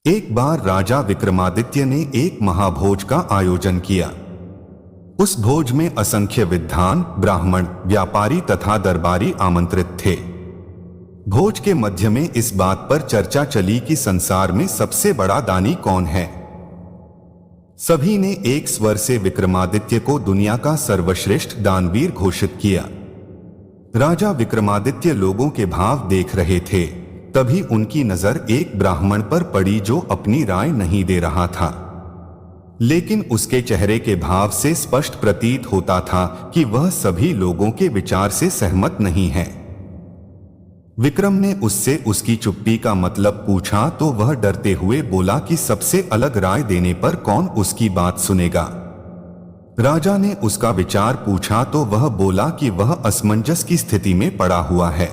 एक बार राजा विक्रमादित्य ने एक महाभोज का आयोजन किया। उस भोज में असंख्य विद्वान, ब्राह्मण, व्यापारी तथा दरबारी आमंत्रित थे। भोज के मध्य में इस बात पर चर्चा चली कि संसार में सबसे बड़ा दानी कौन है। सभी ने एक स्वर से विक्रमादित्य को दुनिया का सर्वश्रेष्ठ दानवीर घोषित किया। राजा विक्रमादित्य लोगों के भाव देख रहे थे। तभी उनकी नजर एक ब्राह्मण पर पड़ी जो अपनी राय नहीं दे रहा था, लेकिन उसके चेहरे के भाव से स्पष्ट प्रतीत होता था कि वह सभी लोगों के विचार से सहमत नहीं है। विक्रम ने उससे उसकी चुप्पी का मतलब पूछा तो वह डरते हुए बोला कि सबसे अलग राय देने पर कौन उसकी बात सुनेगा। राजा ने उसका विचार पूछा तो वह बोला कि वह असमंजस की स्थिति में पड़ा हुआ है।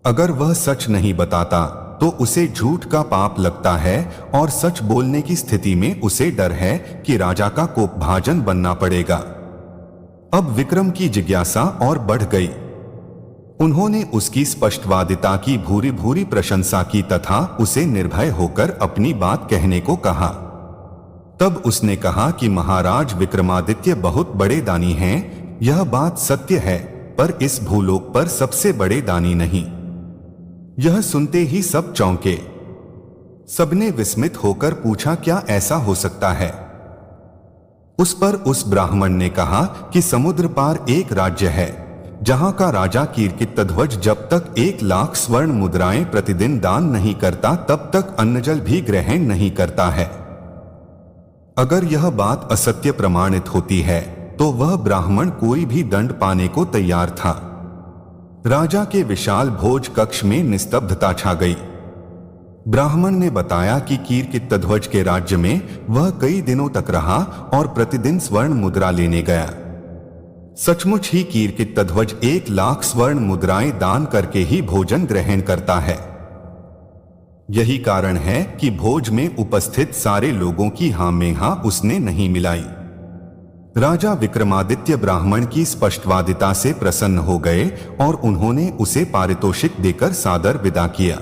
अगर वह सच नहीं बताता तो उसे झूठ का पाप लगता है और सच बोलने की स्थिति में उसे डर है कि राजा का कोपभाजन बनना पड़ेगा। अब विक्रम की जिज्ञासा और बढ़ गई। उन्होंने उसकी स्पष्टवादिता की भूरी भूरी प्रशंसा की तथा उसे निर्भय होकर अपनी बात कहने को कहा। तब उसने कहा कि महाराज विक्रमादित्य बहुत बड़े दानी हैं, यह बात सत्य है, पर इस भूलोक पर सबसे बड़े दानी नहीं। यह सुनते ही सब चौंके। सबने विस्मित होकर पूछा, क्या ऐसा हो सकता है? उस पर उस ब्राह्मण ने कहा कि समुद्र पार एक राज्य है जहां का राजा कीर्तिध्वज जब तक 1,00,000 स्वर्ण मुद्राएं प्रतिदिन दान नहीं करता तब तक अन्नजल भी ग्रहण नहीं करता है। अगर यह बात असत्य प्रमाणित होती है तो वह ब्राह्मण कोई भी दंड पाने को तैयार था। राजा के विशाल भोज कक्ष में निस्तब्धता छा गई। ब्राह्मण ने बताया कि कीर्तिध्वज के राज्य में वह कई दिनों तक रहा और प्रतिदिन स्वर्ण मुद्रा लेने गया। सचमुच ही कीर्तिध्वज 1,00,000 स्वर्ण मुद्राएं दान करके ही भोजन ग्रहण करता है। यही कारण है कि भोज में उपस्थित सारे लोगों की हां में हां उसने नहीं मिलाई। राजा विक्रमादित्य ब्राह्मण की स्पष्टवादिता से प्रसन्न हो गए और उन्होंने उसे पारितोषिक देकर सादर विदा किया।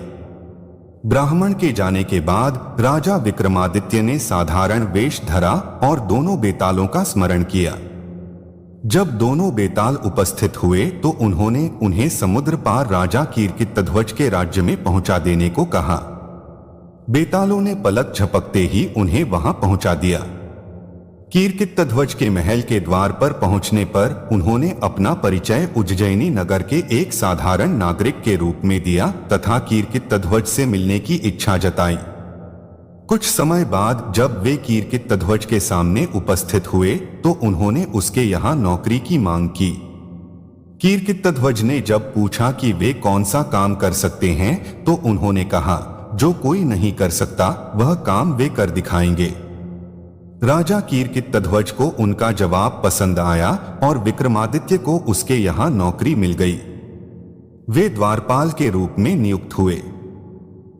ब्राह्मण के जाने के बाद राजा विक्रमादित्य ने साधारण वेश धरा और दोनों बेतालों का स्मरण किया। जब दोनों बेताल उपस्थित हुए तो उन्होंने उन्हें समुद्र पार राजा कीर्तिध्वज के राज्य में पहुंचा देने को कहा। बेतालों ने पलक झपकते ही उन्हें वहां पहुंचा दिया। कीर्तिध्वज के महल के द्वार पर पहुंचने पर उन्होंने अपना परिचय उज्जैनी नगर के एक साधारण नागरिक के रूप में दिया तथा कीर्तिध्वज से मिलने की इच्छा जताई। कुछ समय बाद जब वे कीर्तिध्वज के सामने उपस्थित हुए तो उन्होंने उसके यहाँ नौकरी की मांग की। कीर्तिध्वज ने जब पूछा कि वे कौन सा काम कर सकते हैं तो उन्होंने कहा, जो कोई नहीं कर सकता वह काम वे कर दिखाएंगे। राजा कीर्तिध्वज को उनका जवाब पसंद आया और विक्रमादित्य को उसके यहाँ नौकरी मिल गई। वे द्वारपाल के रूप में नियुक्त हुए।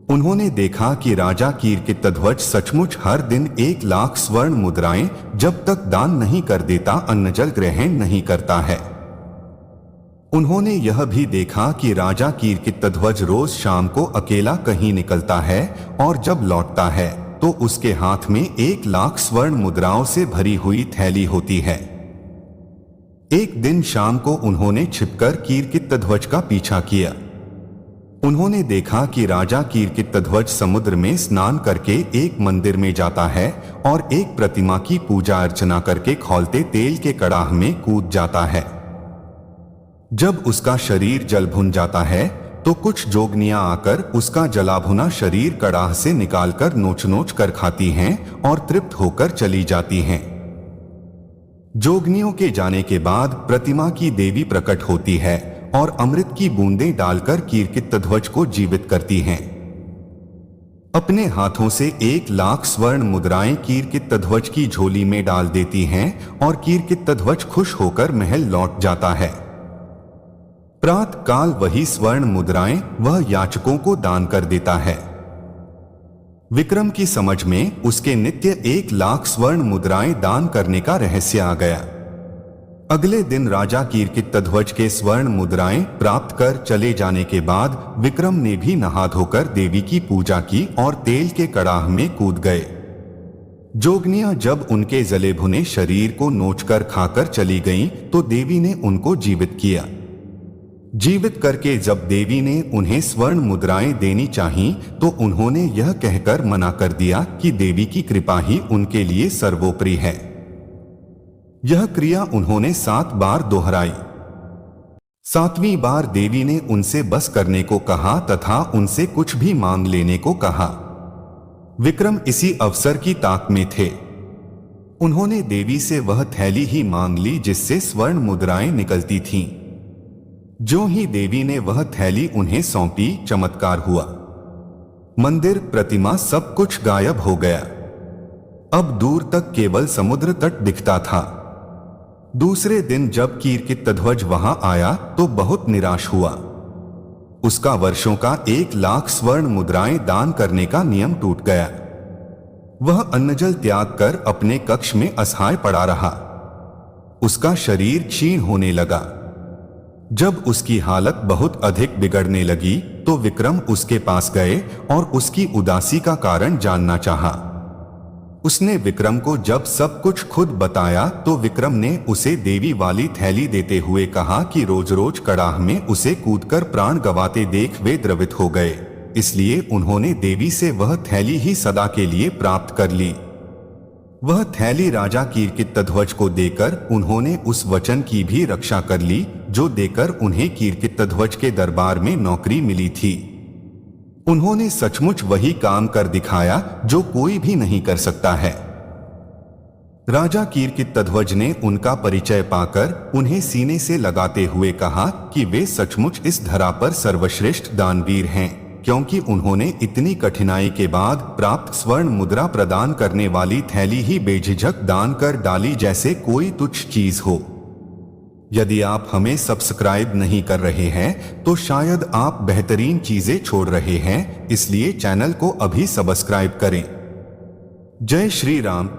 उन्होंने देखा कि राजा कीर्तिध्वज सचमुच हर दिन 1,00,000 स्वर्ण मुद्राएं जब तक दान नहीं कर देता अन्नजल ग्रहण नहीं करता है। उन्होंने यह भी देखा कि राजा कीर्तिध्वज रोज शाम को अकेला कहीं निकलता है और जब लौटता है तो उसके हाथ में 1,00,000 स्वर्ण मुद्राओं से भरी हुई थैली होती है। एक दिन शाम को उन्होंने छिपकर कीर्तिध्वज का पीछा किया। उन्होंने देखा कि राजा कीर्तिध्वज समुद्र में स्नान करके एक मंदिर में जाता है और एक प्रतिमा की पूजा अर्चना करके खौलते तेल के कड़ाह में कूद जाता है। जब उसका शरीर जल भुन जाता है तो कुछ जोगनियां आकर उसका जलाभुना शरीर कड़ाह से निकालकर नोच नोच कर खाती हैं और तृप्त होकर चली जाती हैं। जोगनियों के जाने के बाद प्रतिमा की देवी प्रकट होती है और अमृत की बूंदें डालकर कीर्तिध्वज को जीवित करती हैं। अपने हाथों से 1,00,000 स्वर्ण मुद्राएं कीर्तिध्वज की झोली में डाल देती हैं और कीर्तिध्वज खुश होकर महल लौट जाता है। प्रातः काल वही स्वर्ण मुद्राएं वह याचकों को दान कर देता है। विक्रम की समझ में उसके नित्य 1,00,000 स्वर्ण मुद्राएं दान करने का रहस्य आ गया। अगले दिन राजा कीर्तिध्वज के स्वर्ण मुद्राएं प्राप्त कर चले जाने के बाद विक्रम ने भी नहा धोकर देवी की पूजा की और तेल के कड़ाह में कूद गए। जोगनियां जब उनके जले भुने शरीर को नोचकर खाकर चली गईं, तो देवी ने उनको जीवित किया। जीवित करके जब देवी ने उन्हें स्वर्ण मुद्राएं देनी चाहीं, तो उन्होंने यह कहकर मना कर दिया कि देवी की कृपा ही उनके लिए सर्वोपरि है। यह क्रिया उन्होंने 7 बार दोहराई। 7वीं बार देवी ने उनसे बस करने को कहा तथा उनसे कुछ भी मांग लेने को कहा। विक्रम इसी अवसर की ताक में थे। उन्होंने देवी से वह थैली ही मांग ली जिससे स्वर्ण मुद्राएं निकलती थीं। जो ही देवी ने वह थैली उन्हें सौंपी, चमत्कार हुआ। मंदिर, प्रतिमा, सब कुछ गायब हो गया। अब दूर तक केवल समुद्र तट दिखता था। दूसरे दिन जब कीर्तिध्वज वहां आया तो बहुत निराश हुआ। उसका वर्षों का 1 लाख स्वर्ण मुद्राएं दान करने का नियम टूट गया। वह अन्नजल त्याग कर अपने कक्ष में असहाय पड़ा रहा। उसका शरीर क्षीण होने लगा। जब उसकी हालत बहुत अधिक बिगड़ने लगी तो विक्रम उसके पास गए और उसकी उदासी का कारण जानना चाहा। उसने विक्रम को जब सब कुछ खुद बताया तो विक्रम ने उसे देवी वाली थैली देते हुए कहा कि रोज रोज कड़ाह में उसे कूदकर प्राण गंवाते देख वे द्रवित हो गए, इसलिए उन्होंने देवी से वह थैली ही सदा के लिए प्राप्त कर ली। वह थैली राजा कीर्तिध्वज को देकर उन्होंने उस वचन की भी रक्षा कर ली जो देकर उन्हें कीर्तिध्वज के दरबार में नौकरी मिली थी। उन्होंने सचमुच वही काम कर दिखाया जो कोई भी नहीं कर सकता है। राजा कीर्तिध्वज ने उनका परिचय पाकर उन्हें सीने से लगाते हुए कहा कि वे सचमुच इस धरा पर सर्वश्रेष्ठ दानवीर हैं, क्योंकि उन्होंने इतनी कठिनाई के बाद प्राप्त स्वर्ण मुद्रा प्रदान करने वाली थैली ही बेझिझक दान कर डाली जैसे कोई तुच्छ चीज हो। यदि आप हमें सब्सक्राइब नहीं कर रहे हैं तो शायद आप बेहतरीन चीजें छोड़ रहे हैं, इसलिए चैनल को अभी सब्सक्राइब करें। जय श्री राम।